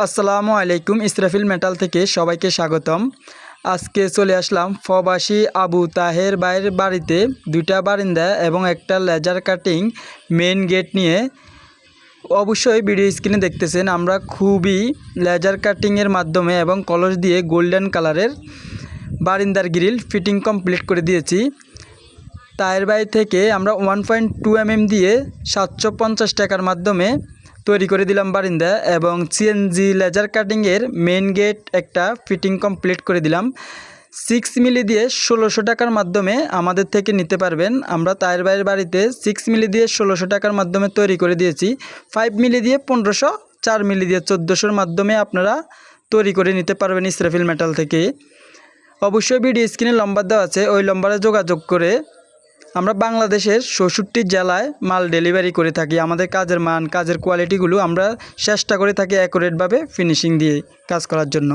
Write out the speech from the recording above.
আসসালামু আলাইকুম। ইসরাফিল মেটাল থেকে সবাইকে স্বাগতম। আজকে চলে আসলাম প্রবাসী আবু তাহের ভাইয়ের বাড়িতে। দুইটা বারিন্দা এবং একটা লেজার কাটিং মেন গেট নিয়ে। অবশ্যই ভিডিও স্ক্রিনে দেখতেছেন আমরা খুবই লেজার কাটিংয়ের মাধ্যমে এবং কলস দিয়ে গোল্ডেন কালারের বারিন্দার গ্রিল ফিটিং কমপ্লিট করে দিয়েছি। তাহের ভাই থেকে আমরা 1.2 mm দিয়ে 750 টাকার মাধ্যমে তৈরি করে দিলাম বারিন্দা, এবং সিএনজি লেজার কাটিংয়ের মেন গেট একটা ফিটিং কমপ্লিট করে দিলাম। 6 মিলি দিয়ে 1600 টাকার মাধ্যমে আমাদের থেকে নিতে পারবেন। আমরা তাহের ভাইয়ের বাড়িতে 6 মিলি দিয়ে 1600 টাকার মাধ্যমে তৈরি করে দিয়েছি। 5 মিলি দিয়ে 1500, 4 মিলি দিয়ে 1400-র মাধ্যমে আপনারা তৈরি করে নিতে পারবেন ইসরাফিল মেটাল থেকে। অবশ্যই ভিডিও স্ক্রিনে নম্বর দেওয়া আছে, ওই নম্বরে যোগাযোগ করে আমরা বাংলাদেশের 64 জেলায় মাল ডেলিভারি করে থাকি। আমাদের কাজের মান, কাজের কোয়ালিটিগুলো আমরা চেষ্টা করে থাকি অ্যাকুরেটভাবে ফিনিশিং দিয়ে কাজ করার জন্য।